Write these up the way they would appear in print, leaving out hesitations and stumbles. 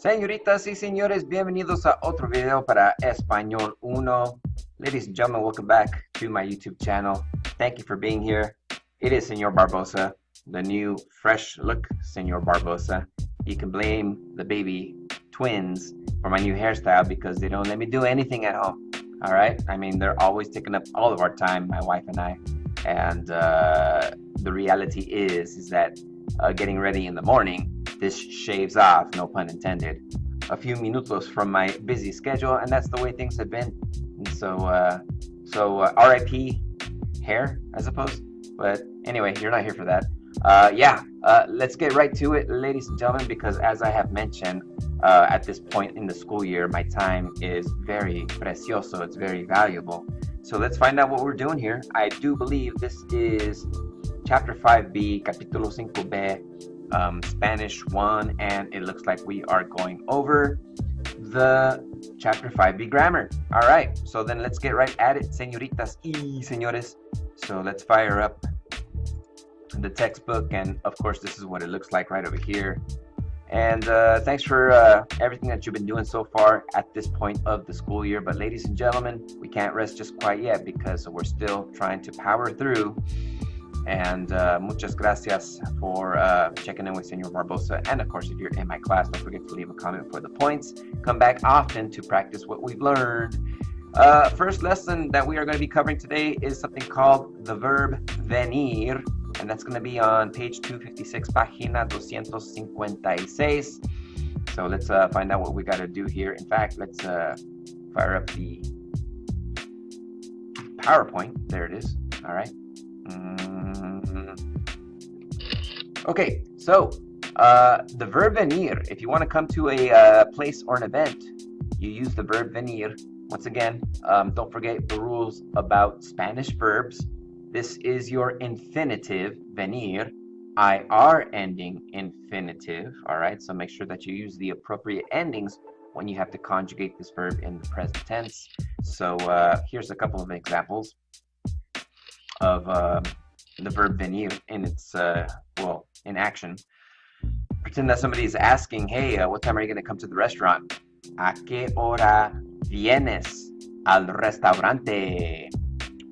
Señoritas y señores, bienvenidos a otro video para Español 1. Ladies and gentlemen, welcome back to my YouTube channel. Thank you for being here. It is Señor Barbosa, the new fresh look Señor Barbosa. You can blame the baby twins for my new hairstyle because they don't let me do anything at home. All right? I mean, they're always taking up all of our time, my wife and I. And the reality is that getting ready in the morning, this shaves off, no pun intended, a few minutos from my busy schedule, and that's the way things have been. And so RIP hair, I suppose. But anyway, you're not here for that. Let's get right to it, ladies and gentlemen, because as I have mentioned, at this point in the school year, my time is very precioso, it's very valuable. So let's find out what we're doing here. I do believe this is Chapter 5B, Capítulo 5B, Spanish 1, and it looks like we are going over the Chapter 5B grammar. All right, so then let's get right at it, señoritas y señores. So let's fire up the textbook, and of course this is what it looks like right over here. And thanks for everything that you've been doing so far at this point of the school year. But ladies and gentlemen, we can't rest just quite yet because we're still trying to power through. And muchas gracias for checking in with Señor Barbosa. And of course, if you're in my class, don't forget to leave a comment for the points. Come back often to practice what we've learned. First lesson that we are going to be covering today is something called the verb venir. And that's going to be on page 256, página 256. So let's find out what we got to do here. In fact, let's fire up the PowerPoint. There it is. All right. Okay, so the verb venir, if you want to come to a place or an event, you use the verb venir. Once again, don't forget the rules about Spanish verbs. This is your infinitive, venir, IR ending infinitive, all right? So make sure that you use the appropriate endings when you have to conjugate this verb in the present tense. So here's a couple of examples of the verb venir in its, in action. Pretend that somebody is asking, hey, what time are you going to come to the restaurant? ¿A qué hora vienes al restaurante?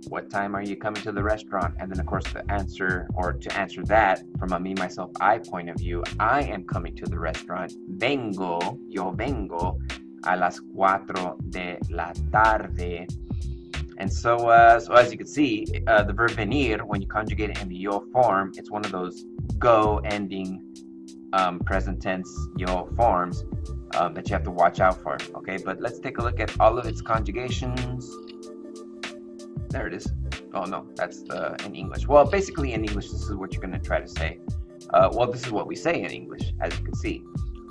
What time are you coming to the restaurant? And then, of course, the answer, or to answer that from a me, myself, I point of view, I am coming to the restaurant. Yo vengo a las 4 de la tarde. And so as you can see, the verb venir, when you conjugate it in the yo form, it's one of those go ending present tense yo forms that you have to watch out for. Okay, but let's take a look at all of its conjugations. There it is. Oh no, that's in English. Well, basically in English, this is what you're going to try to say. This is what we say in English, as you can see.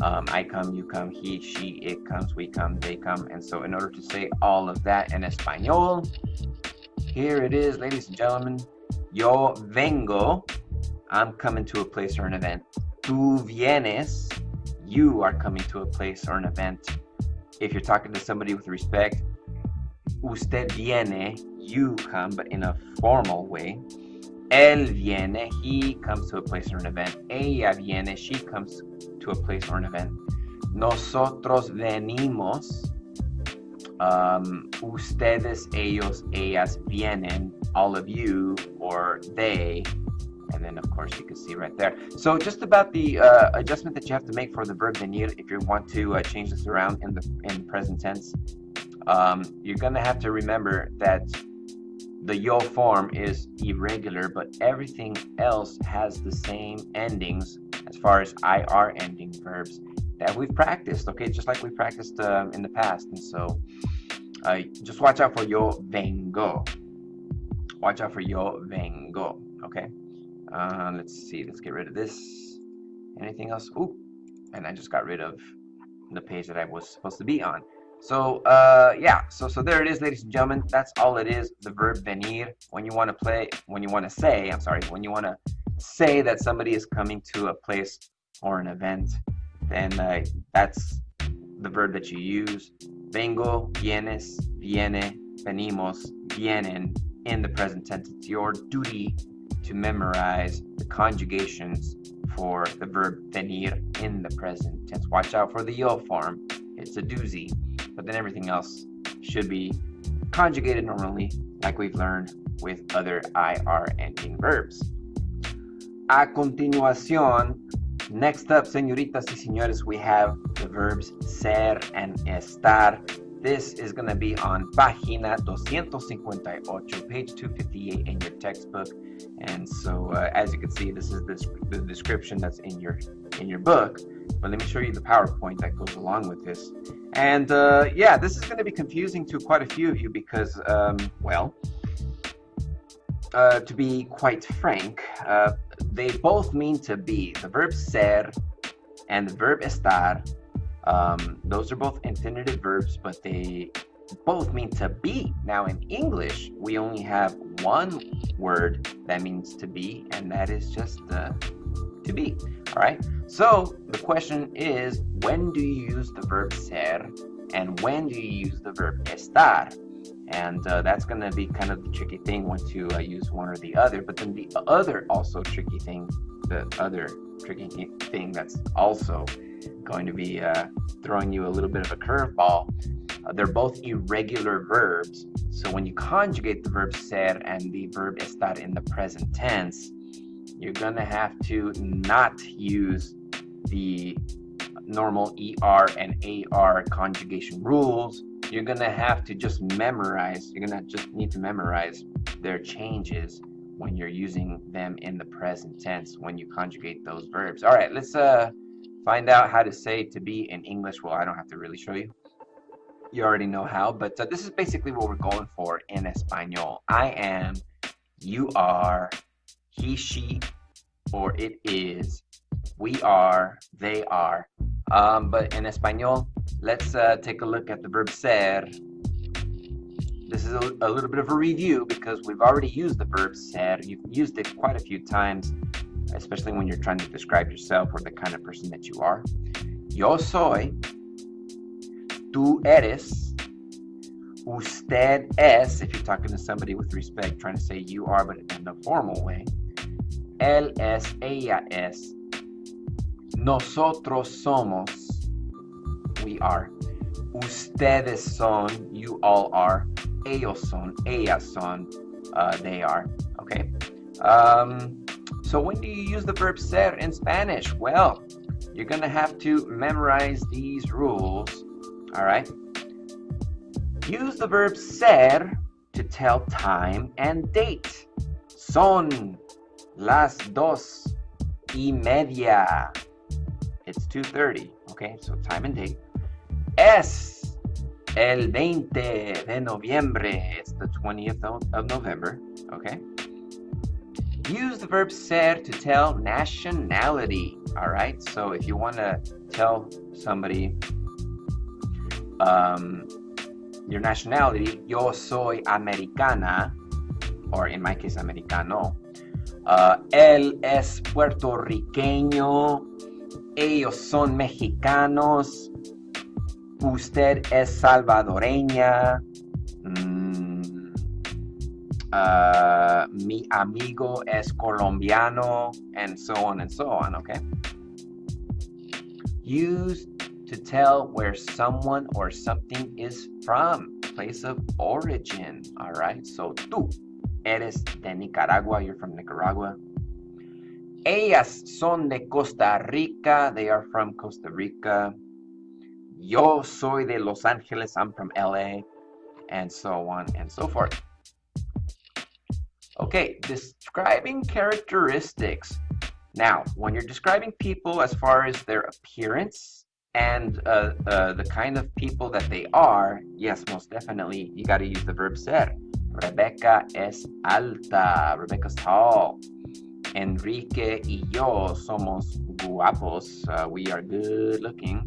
I come, you come, he, she, it comes, we come, they come. And so in order to say all of that in Español, here it is, ladies and gentlemen. Yo vengo, I'm coming to a place or an event. Tú vienes, you are coming to a place or an event. If you're talking to somebody with respect, usted viene, you come, but in a formal way. Él viene, he comes to a place or an event. Ella viene, she comes to a place or an event. Nosotros venimos. Ustedes, ellos, ellas vienen. All of you, or they. And then, of course, you can see right there. So just about the adjustment that you have to make for the verb venir, if you want to change this around in the present tense, you're going to have to remember that the yo form is irregular, but everything else has the same endings as far as IR ending verbs that we've practiced, okay? Just like we practiced in the past. And so just watch out for yo vengo. Watch out for yo vengo, okay? Let's see, let's get rid of this. Anything else? Ooh, and I just got rid of the page that I was supposed to be on. So so there it is, ladies and gentlemen. That's all it is, the verb venir. When you want to say that somebody is coming to a place or an event, then that's the verb that you use. Vengo, vienes, viene, venimos, vienen in the present tense. It's your duty to memorize the conjugations for the verb venir in the present tense. Watch out for the yo form. It's a doozy. But then everything else should be conjugated normally, like we've learned with other IR ending verbs. A continuación, next up, señoritas y señores, we have the verbs ser and estar. This is going to be on página 258, page 258 in your textbook. And so, as you can see, this is the description that's in your book. But let me show you the PowerPoint that goes along with this. And yeah, this is going to be confusing to quite a few of you because, well, to be quite frank, they both mean to be. The verb ser and the verb estar, those are both infinitive verbs, but they both mean to be. Now in English, we only have one word that means to be, and that is just to be. All right. So the question is, when do you use the verb ser and when do you use the verb estar? And that's going to be kind of the tricky thing once you use one or the other. But then the other also tricky thing, that's also going to be throwing you a little bit of a curveball. They're both irregular verbs. So when you conjugate the verb ser and the verb estar in the present tense, you're going to have to not use the normal ER and AR conjugation rules. You're going to have to just memorize. You're going to just need to memorize their changes when you're using them in the present tense when you conjugate those verbs. All right, let's find out how to say to be in English. Well, I don't have to really show you. You already know how, but this is basically what we're going for in Español. I am, you are, he, she, or it is, we are, they are. But in Español, let's take a look at the verb ser. This is a little bit of a review because we've already used the verb ser. You've used it quite a few times, especially when you're trying to describe yourself or the kind of person that you are. Yo soy, tú eres, usted es, if you're talking to somebody with respect, trying to say you are, but in a formal way. Él es, ella es. Nosotros somos, we are. Ustedes son, you all are. Ellos son, ellas son, they are. Okay? So when do you use the verb ser in Spanish? Well, you're going to have to memorize these rules. All right? Use the verb ser to tell time and date. Son las 2:30. It's 2:30, okay? So time and date. Es el 20 de noviembre. It's the 20th of November, okay? Use the verb ser to tell nationality, all right? So if you want to tell somebody your nationality, yo soy americana, or in my case, americano. Él es puertorriqueño. Ellos son mexicanos. Usted es salvadoreña. Mi amigo es colombiano, and so on, okay? Use to tell where someone or something is from, place of origin, all right? So, tú eres de Nicaragua, you're from Nicaragua. Ellas son de Costa Rica, they are from Costa Rica. Yo soy de Los Angeles, I'm from LA, and so on and so forth. Okay, describing characteristics. Now, when you're describing people as far as their appearance and the kind of people that they are, yes, most definitely, you got to use the verb ser. Rebecca es alta. Rebecca's tall. Enrique y yo somos guapos. We are good looking.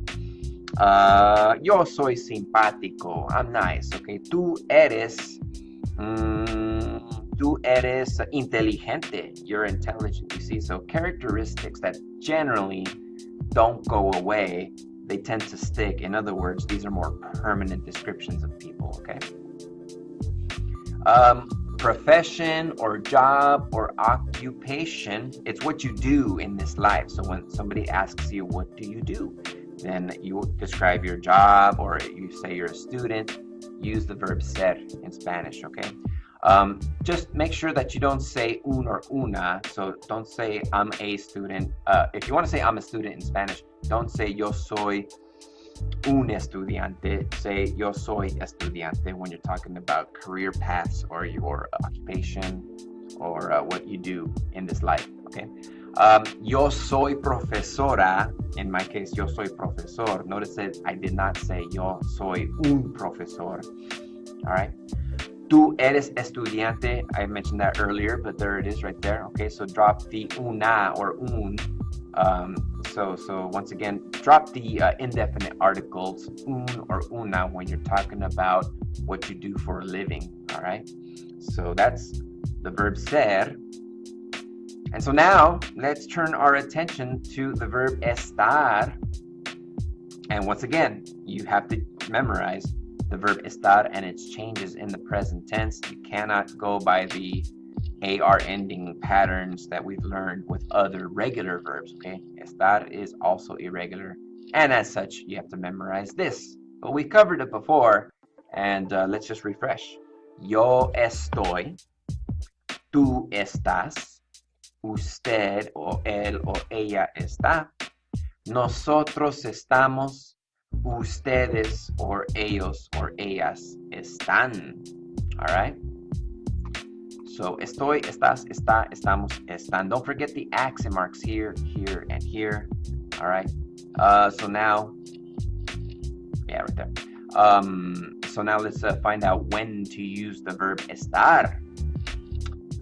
Yo soy simpático. I'm nice. Okay. Tú eres inteligente. You're intelligent. You see, so characteristics that generally don't go away, they tend to stick. In other words, these are more permanent descriptions of people. Okay. profession or job or occupation, it's what you do in this life. So when somebody asks you, what do you do? Then you describe your job, or you say you're a student. Use the verb ser in Spanish, okay? Just make sure that you don't say un or una. So don't say I'm a student. If you want to say I'm a student in Spanish, don't say yo soy un estudiante. Say yo soy estudiante when you're talking about career paths or your occupation or what you do in this life, okay? Yo soy profesora. In my case, yo soy profesor. Notice that I did not say yo soy un profesor. All right. Tú eres estudiante. I mentioned that earlier, but there it is right there. Okay, so drop the una or un. So once again, drop the indefinite articles un or una when you're talking about what you do for a living. All right. So that's the verb ser. And so now let's turn our attention to the verb estar. And once again, you have to memorize the verb estar and its changes in the present tense. You cannot go by the AR ending patterns that we've learned with other regular verbs, okay? Estar is also irregular. And as such, you have to memorize this. But we covered it before, and let's just refresh. Yo estoy, tú estás, usted o él o ella está, nosotros estamos, ustedes or ellos or ellas están. All right? So estoy, estás, está, estamos, están. Don't forget the accent marks here, here, and here. All right? So now, yeah, right there. So now let's find out when to use the verb estar.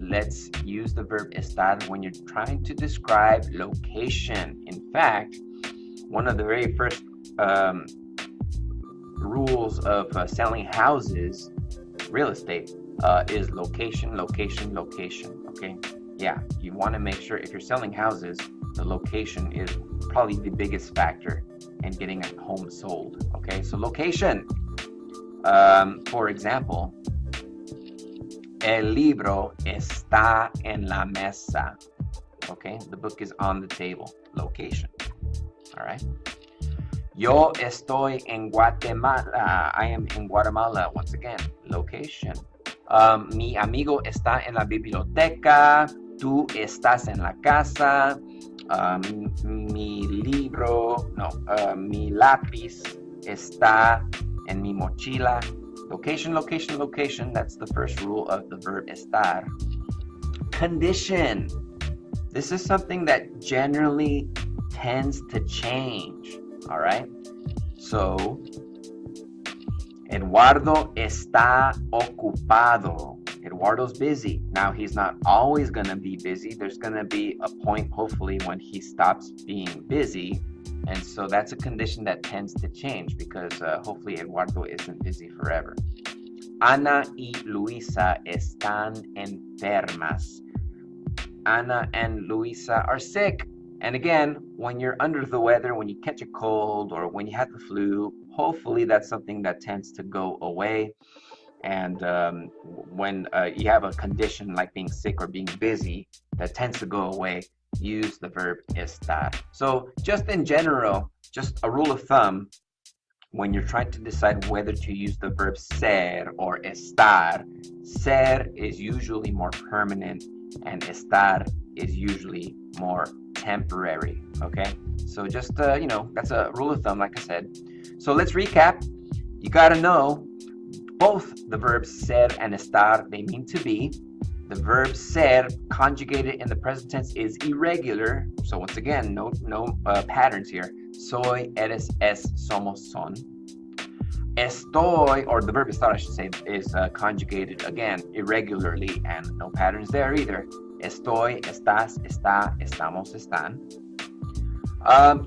Let's use the verb estar when you're trying to describe location. In fact, one of the very first rules of selling houses, real estate, is location, location, location. Okay? Yeah, you want to make sure if you're selling houses, the location is probably the biggest factor in getting a home sold. Okay? So location. For example, el libro está en la mesa. Okay, the book is on the table. Location. All right. Yo estoy en Guatemala. I am in Guatemala. Once again, location. Mi amigo está en la biblioteca. Tú estás en la casa. Mi lápiz está en mi mochila. Location, location, location. That's the first rule of the verb estar. Condition. This is something that generally tends to change. All right. So, Eduardo está ocupado. Eduardo's busy. Now, he's not always going to be busy. There's going to be a point, hopefully, when he stops being busy. And so that's a condition that tends to change because hopefully Eduardo isn't busy forever. Ana y Luisa están enfermas. Ana and Luisa are sick. And again, when you're under the weather, when you catch a cold or when you have the flu, hopefully that's something that tends to go away. And when you have a condition like being sick or being busy that tends to go away, use the verb estar. So just in general, just a rule of thumb, when you're trying to decide whether to use the verb ser or estar, ser is usually more permanent and estar is usually more temporary, okay? So just, that's a rule of thumb, like I said. So let's recap. You gotta know both the verbs ser and estar, they mean to be. The verb ser conjugated in the present tense is irregular. So once again, no patterns here. Soy, eres, es, somos, son. Estoy, or the verb estar, I should say, is conjugated again irregularly and no patterns there either. Estoy, estás, está, estamos, están.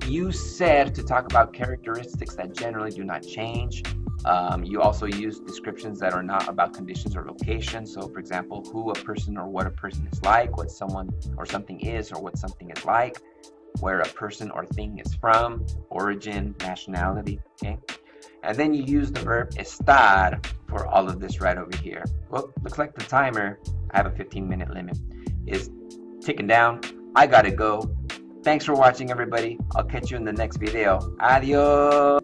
Use ser to talk about characteristics that generally do not change. You also use descriptions that are not about conditions or locations. So, for example, who a person or what a person is like, what someone or something is or what something is like, where a person or thing is from, origin, nationality, okay? And then you use the verb estar for all of this right over here. Well, looks like the timer, I have a 15-minute limit, is ticking down. I gotta go. Thanks for watching, everybody. I'll catch you in the next video. Adios.